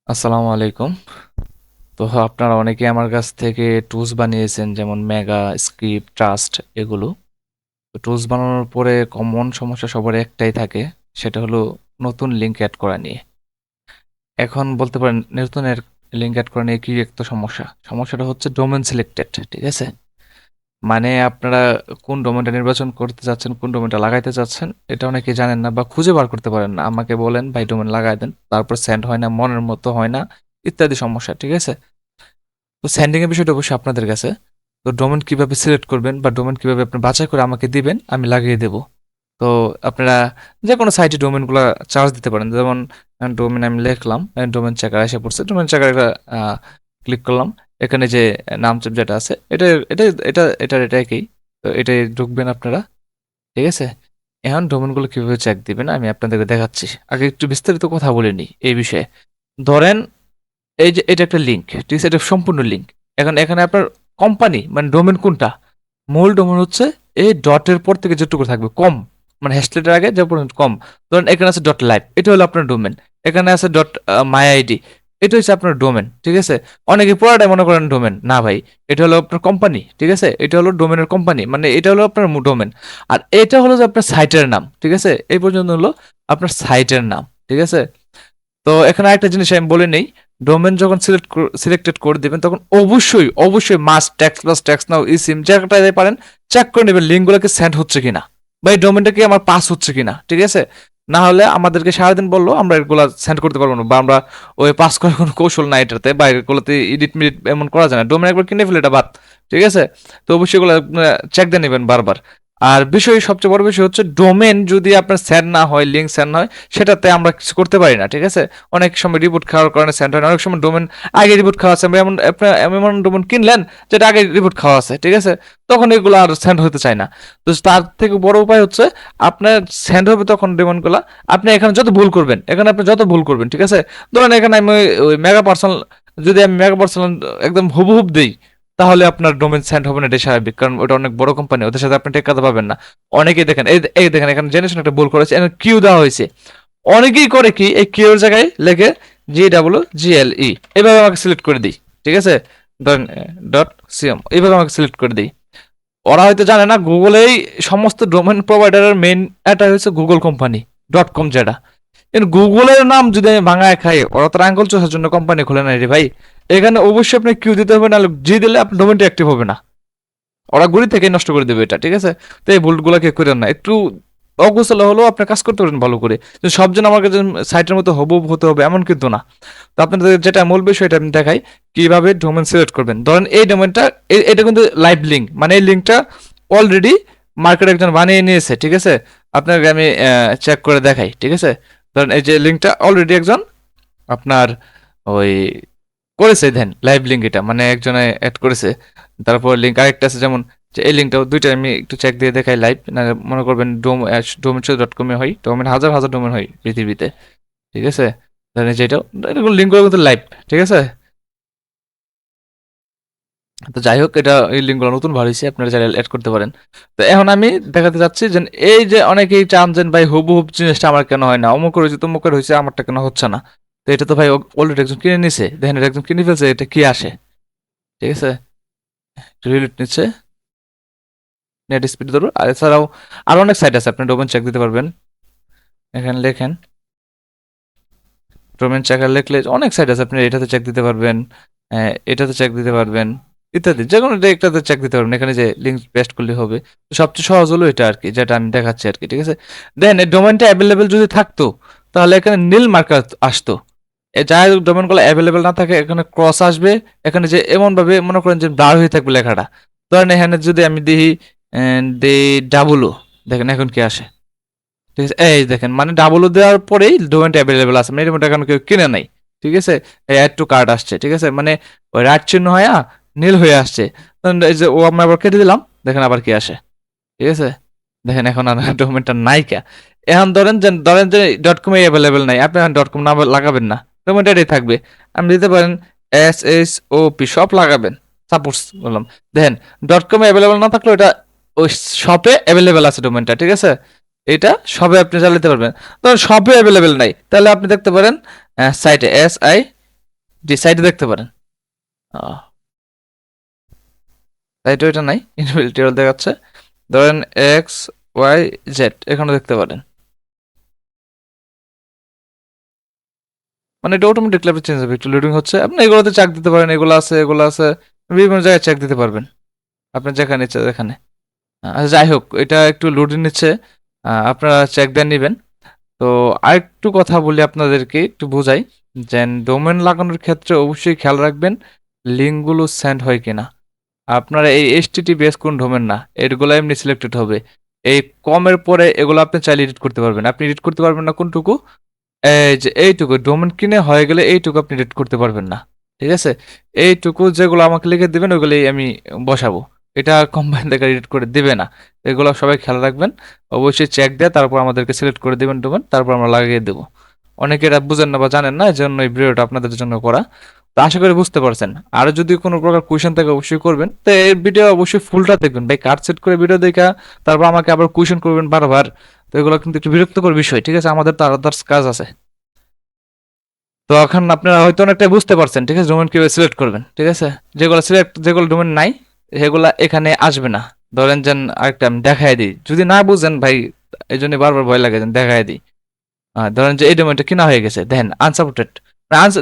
আসসালামু আলাইকুম। তো আপনারা অনেকে আমার কাছ থেকে টুলস বানিয়েছেন যেমন মেগা, স্ক্রিপ্ট, ট্রাস্ট এগুলো। তো টুলস বানানোর পরে কমন সমস্যা সবার একটাই থাকে, সেটা হলো নতুন লিঙ্ক অ্যাড করা নিয়ে। এখন বলতে পারেন নতুন লিঙ্ক অ্যাড করা নিয়ে কি একটা সমস্যা? সমস্যাটা হচ্ছে ডোমেন সিলেক্টেড, ঠিক আছে? মানে আপনারা কোন ডোমেনটা নির্বাচন করতে চাচ্ছেন, কোন ডোমেনটা লাগাইতে চাচ্ছেন, এটা অনেকে জানেন না বা খুঁজে বার করতে পারেন না। আমাকে বলেন ভাই ডোমেন লাগাই দেন, তারপর সেন্ড হয় না, মনের মতো হয় না, ইত্যাদি সমস্যা, ঠিক আছে? তো স্যান্ডিং এর বিষয়টা অবশ্যই আপনাদের কাছে। তো ডোমেন কিভাবে সিলেক্ট করবেন বা ডোমেন কিভাবে আপনি বাছাই করে আমাকে দিবেন, আমি লাগিয়ে দেব। তো আপনারা যে কোনো সাইটে ডোমেনগুলা চার্জ দিতে পারেন। যেমন ডোমেন আমি লিখলাম, ডোমেন চেকার এসে পড়ছে। ডোমেন চেকার ক্লিক করলাম। এখানে যে নাম যেটা আছে এটা একই। তো এটাই ঢুকবেন আপনারা, ঠিক আছে? এখন ডোমেনগুলো কিভাবে চেক দিবেন আমি আপনাদেরকে দেখাচ্ছি। আগে একটু বিস্তারিত কথা বলে নিই এই বিষয়ে। ধরেন এই যে এটা একটা লিঙ্ক, ঠিক আছে? এটা সম্পূর্ণ লিঙ্ক। এখন এখানে আপনার কোম্পানি মানে ডোমেন কোনটা? মূল ডোমেন হচ্ছে এই ডটের পর থেকে যেটুকু থাকবে কম, মানে হ্যাশট্যাগের আগে যে পর্যন্ত কম। ধরেন এখানে আছে ডট লাইভ, এটা হলো আপনার ডোমেন। এখানে আছে ডট মাই আইডি, এটা হচ্ছে আপনার ডোমেন, ঠিক আছে? অনেকে পুরাটাই মনে করেন ডোমেন, না ভাই, এটা হলো আপনার কোম্পানি, ঠিক আছে? এটা হলো ডোমেনের কোম্পানি, মানে এটা হলো আপনার ডোমেন। আর এটা হলো যে আপনার সাইটের নাম, ঠিক আছে? এই পর্যন্ত হলো আপনার সাইটের নাম, ঠিক আছে? তো এখানে আরেকটা জিনিস আমি বলে নেই, ডোমেন যখন সিলেক্টেড করে দিবেন তখন অবশ্যই মাস্ট ট্যাক্স প্লাস ট্যাক্স নাও ইসিম যেটাই পারেন চেক করে নেবেন লিঙ্কগুলোকে সেন্ড হচ্ছে কিনা বা এই ডোমেনটা কি আমার পাস হচ্ছে কিনা, ঠিক আছে? না হলে আমাদেরকে সারাদিন বললো আমরা এগুলা সেন্ড করতে পারবো না, বা আমরা ওই পাস করার কোনো কৌশল নাই এটাতে, বা এগুলোতে এডিট মিডিট এমন করা যায় না। ডোমেন একবার কিনে ফেলে এটা বাদ, ঠিক আছে? তো অবশ্যই এগুলো চেক দিয়ে নেবেন বারবার। আর বিষয় সবচেয়ে বড় বিষয় হচ্ছে ডোমেন যদি আপনার সেন্ড না হয়, লিঙ্ক সেন্ড না হয়, সেটাতে আমরা কিছু করতে পারি না, ঠিক আছে? অনেক সময় রিপোর্ট খাওয়ার কারণে সেন্ড হয় না, অনেক সময় ডোমেন আগে রিপোর্ট খাওয়া আছে, এমন এমন ডোমেন কিনলেন যেটা আগে রিপোর্ট খাওয়া আছে, ঠিক আছে? তখন এগুলো আর সেন্ড হতে চায় না। তো তার থেকে বড় উপায় হচ্ছে আপনার সেন্ড হবে তখন ডোমেনগুলো আপনি এখানে যত ভুল করবেন, এখানে আপনি যত ভুল করবেন, ঠিক আছে? ধরেন এখানে আমি ওই মেগা পার্সোনাল, যদি আমি মেগা পার্সোনাল একদম হুবহুব দিই, তাহলে আপনার ডোমেন সেন্ড হবে না, এটা স্বাভাবিক, কারণ ওটা অনেক বড় কোম্পানি, ওদের সাথে আপনি টেক্কাতে পাবেন না। অনেকেই দেখেন, এই দেখেন এখানে জেনারেশন একটা ভুল করেছে, এখানে কিউ দেওয়া হয়েছে। অনেকেই করে কি এই কিউ এর জায়গায় লেখে GWGLE, এইভাবে আমাকে সিলেক্ট করে দিই, ঠিক আছে? ধরেন ডট সিএম এইভাবে আমাকে সিলেক্ট করে দিই। ওরা হয়তো জানে না গুগলেই সমস্ত ডোমেন প্রোভাইডারের মেইন এটা হচ্ছে গুগল কোম্পানি .com, যেটা কিন্তু গুগলের নাম যদি আমি ভাঙায় খাই, ওরা তো আঙ্গুল চোষার জন্য কোম্পানি খুলে নাই রে ভাই। এখানে অবশ্যই আপনি কিউ দিতে হবে, নাহলে জি দিলে আপনার ডোমেনটা অ্যাক্টিভ হবে না, ওরা গুড়ি থেকে নষ্ট করে দেবে এটা, ঠিক আছে? তো এই ভুলগুলোকে করেন না, একটু অগোছালো হলেও আপনি কাজ করতে পারেন ভালো করে। যে সব জন আমার কাছে সাইটের মতো হবু হতে হবে এমন কিন্তু না। তো আপনাদের যেটা মূল বিষয় এটা আমি দেখাই কিভাবে ডোমেন সিলেক্ট করবেন। ধরেন এই ডোমেনটা, এটা কিন্তু লাইভ লিঙ্ক, মানে এই লিঙ্কটা অলরেডি মার্কেট একজন বানিয়ে নিয়েছে, ঠিক আছে? আপনাকে আমি চেক করে দেখাই, ঠিক আছে? ধরেন এই যে লিঙ্কটা অলরেডি একজন আপনার ওই করেছে, দেন লাইভ লিঙ্ক, এটা মানে একজনে অ্যাড করেছে। তারপর লিঙ্ক আরেকটা আছে, যেমন যে এই লিঙ্কটাও দুইটা আমি একটু চেক দিয়ে দেখাই লাইভ, না মনে করবেন ডোমেন হয়, ডোমেন হাজার হাজার ডোমেন হয় পৃথিবীতে, ঠিক আছে? ধরেন যেটা এরকম লিঙ্কগুলো কিন্তু লাইভ, ঠিক আছে? তো যাই হোক, এটা এই লিঙ্কগুলো নতুন বার হয়েছে, আপনারা চাইলে অ্যাড করতে পারেন। তো এখন আমি দেখাতে চাচ্ছি যে এই যে অনেকেই চান যে ভাই হুবহুব জিনিসটা আমার কেন হয় না, অমুকের হয়েছে তমুকের হয়েছে, আমারটা কেন হচ্ছে না? তো এটা তো ভাই অলরেডি একজন কিনে নিছে, দেখেন এটা একজন কিনে ফেলছে, এটা কি আসে, ঠিক আছে? রিলেট নিচ্ছে, নেট স্পিড ধরো। আর এছাড়াও আরো অনেক সাইট আছে, আপনি ডোমেন চেক দিতে পারবেন। এখানে লেখেন ডোমেন চেকার, লিখলে অনেক সাইট আছে, আপনি এটাতে চেক দিতে পারবেন, এটাতে চেক দিতে পারবেন, ইত্যাদি যে কোনো একটাতে চেক দিতে পারবেন। এখানে যে লিঙ্ক পেস্ট করলে হবে। তো সবচেয়ে সহজ হলো এটা আর কি, যেটা আমি দেখাচ্ছি আর কি, ঠিক আছে? দেন এই ডোমেনটা অ্যাভেলেবেল যদি থাকতো, তাহলে এখানে নীল মার্কার আসতো। যাই ডোমেনগুলো অ্যাভেলেবেল না থাকে, এখানে ক্রস আসবে। এখানে যে এমন ভাবে মনে করেন যে ব্লার হয়ে থাকবে লেখাটা। ধরেন এখানে যদি আমি দিই দি ডাবলু, দেখেন এখন কি আসে, ঠিক আছে? এই দেখেন, মানে ডাবলু দেওয়ার পরেই ডোমেনটা অ্যাভেলেবেল আছে, মানে ডোমেনটা এখন কেউ কিনে নাই, ঠিক আছে? এই অ্যাড টু কার্ট আসছে, ঠিক আছে? মানে ওই রাইট চিহ্ন হয়ে নীল হয়ে আসছে। তখন এই যে ও আমি আবার কেটে দিলাম, দেখেন আবার কি আসে, ঠিক আছে? দেখেন এখন আর ডোমেনটা নাইকা। এখন ধরেন যে .com অ্যাভেলেবেল নাই, আপনি এখন .com না লাগাবেন না, ডোমেনটা এটাই থাকবে। আপনি দিতে পারেন SSOP সব লাগাবেন, সাপোজ বললাম। দেখেন .com অ্যাভেলেবেল না থাকলেও এটা ওই শপে অ্যাভেলেবেল আছে ডোমেনটা, ঠিক আছে? এটা শপে আপনি চালাতে পারবেন। ধরেন শপে অ্যাভেলেবেল নাই, তাহলে আপনি দেখতে পারেন সাইটে SI জি, সাইডে দেখতে পারেন। আহ, সাইডে এটা নাই, ইনফিনিটি দেখাচ্ছে। ধরেন এক্স ওয়াই জেড এখানে দেখতে পারেন। মানে এটা অটোমেটিকলি আপনি চেঞ্জ হবে, একটু লোডিং হচ্ছে, আপনি এগুলোতে চেক দিতে পারেন, এগুলো আছে এগুলো আছে, বিভিন্ন জায়গায় চেক দিতে পারবেন আপনি যেখানে ইচ্ছা যেখানে। আচ্ছা যাই হোক, এটা একটু লোডিং নিচ্ছে, আপনারা চেক দিয়ে নেবেন। তো আরেকটু কথা বলি আপনাদেরকে, একটু বোঝাই যে ডোমেন লাগানোর ক্ষেত্রে অবশ্যই খেয়াল রাখবেন লিঙ্কগুলো সেন্ড হয় কিনা। আপনারা এই HTTPS কোন ডোমেন না, এগুলো এমনি সিলেক্টেড হবে। এই কমের পরে এগুলো আপনি চাইলে এডিট করতে পারবেন। আপনি এডিট করতে পারবেন না কোনটুকু? এই যে এইটুকু ডোমেন কিনে হয়ে গেলে এইটুকু আপনি এডিট করতে পারবেন না। ঠিক আছে? এইটুকু যেগুলো আমাকে লিখে দিবেন ওগুলোই আমি বসাবো। এটা কোম্পানি থেকে এডিট করে দিবে না। এগুলো সবাই খেয়াল রাখবেন। অবশ্যই চেক দিয়ে তারপর আমাদেরকে সিলেক্ট করে দিবেন ডোমেন, তারপর আমরা লাগিয়ে দেবো। অনেকে এটা বুঝেন না বা জানেন না, এজন্য এই ভিডিওটা আপনাদের জন্য করা। তো আশা করি বুঝতে পারছেন। আর যদি কোনো প্রকার কোয়েশ্চেন থাকে অবশ্যই করবেন। তো এই ভিডিও অবশ্যই ফুলটা দেখবেন ভাই, কাট সেট করে ভিডিও দেখা তারপর আমাকে আবার কোয়েশ্চেন করবেন বারবার। তো এগুলো কিন্তু একটু বিরক্তকর বিষয়। ঠিক আছে? আমাদের তো আদার্স কাজ আছে। তো এখন আপনারা হয়তো অনেকটাই বুঝতে পারছেন। ঠিক আছে? ডোমেন কিভাবে সিলেক্ট করবেন। ঠিক আছে? যেগুলো ডোমেন নাই সেগুলা এখানে আসবে না। ধরেন যেন আরেকটা আমি দেখায় দিই, যদি না বুঝেন ভাই, এই জন্য বারবার ভয় লাগে, যেন দেখায় দিই। ধরেন যে এই ডোমেনটা কিনা হয়ে গেছে, দেখেন আনসাপোর্টেড,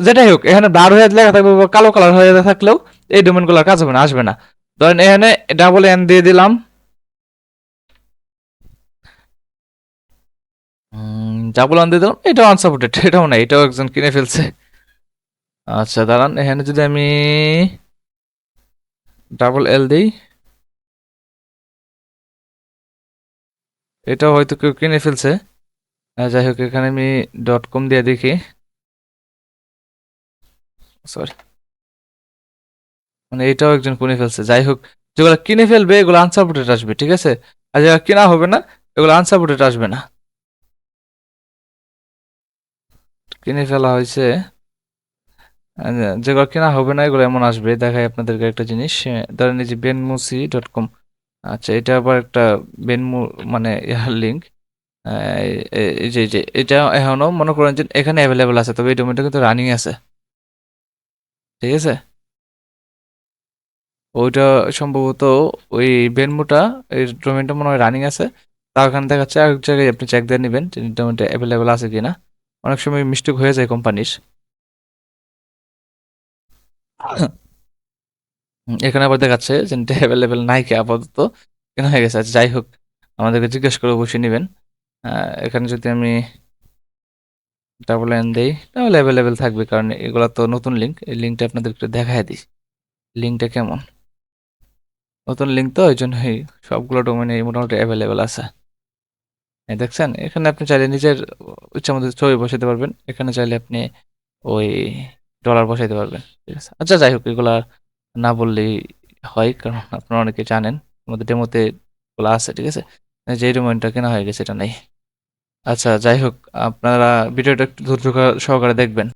যেটাই হোক এখানে ব্লার হয়ে লেখা থাকবে বা কালো কালার হয়ে থাকলেও এই ডোমেনগুলোর কাজ হবে না, আসবে না। ধরেন এখানে ডাবল এন দিয়ে দিলাম, ডাবল এন দিয়ে দিলাম, এটাও আনসাপোর্টেড, এটাও না, এটাও একজন কিনে ফেলছে। আচ্ছা দাঁড়ান, এখানে যদি আমি ডাবল এল দিই, এটাও হয়তো কেউ কিনে ফেলছে। যাই হোক, এখানে আমি ডট কম দিয়ে দেখি, সরি, মানে এটাও একজন কিনে ফেলছে। যাই হোক, যেগুলো কিনে ফেলবে এগুলো আনসাপোর্টেড আসবে। ঠিক আছে? আর যেগুলো কিনা হবে না এগুলো আনসাপোর্টেড আসবে না। কিনে ফেলা হয়েছে, যেগুলো কেনা হবে না এগুলো এমন আসবে। দেখাই আপনাদেরকে একটা জিনিস, ধরেন এই যে বেনমুসি ডট কম। আচ্ছা, এটা আবার একটা বেনমু মানে ইহার লিঙ্ক। এই যে এটা এখনো মনে করেন যে এখানে অ্যাভেলেবেল আছে, তবে এই ডোমেনটা কিন্তু রানিং আছে। ঠিক আছে? ওইটা সম্ভবত ওই বেনমুটা, এই ডোমেনটা মনে হয় রানিং আছে। তা ওখানে দেখাচ্ছে, আর এক জায়গায় আপনি চেক দিয়ে নেবেন যে ডোমেনটা অ্যাভেলেবেল আছে কিনা। অনেক সময় মিস্টেক হয়ে যায় কোম্পানির। এখানে আবার দেখাচ্ছে যে এটা অ্যাভেলেবেল নাই কি আপাতত, কেন হয়ে গেছে। আচ্ছা যাই হোক, আমাদেরকে জিজ্ঞেস করে অবশ্যই নেবেন। এখানে যদি আমি ডাবল এন দেই তাহলে অ্যাভেলেবেল থাকবে, কারণ এগুলো তো নতুন লিঙ্ক। এই লিঙ্কটা আপনাদের একটু দেখায় দিই, লিঙ্কটা কেমন। নতুন লিঙ্ক তো এই জন্যই সবগুলো ডোমেনে মোটামুটি অ্যাভেলেবেল আছে। এই দেখছেন, এখানে আপনি চাইলে নিজের ইচ্ছা মতো ছবি বসাতে পারবেন, এখানে চাইলে আপনি ওই ডলার বসাইতে পারবেন। ঠিক আছে? আচ্ছা যাই হোক, এগুলা না বললেই হয়, কারণ আপনারা অনেকে জানেন আমাদের ডেমোতে গুলো আছে। ঠিক আছে? যে ডোমেনটা কেনা হয়ে গেছে এটা নেই। আচ্ছা যাই হোক, আপনারা ভিডিওটা একটু ধৈর্য সহকারে দেখবেন।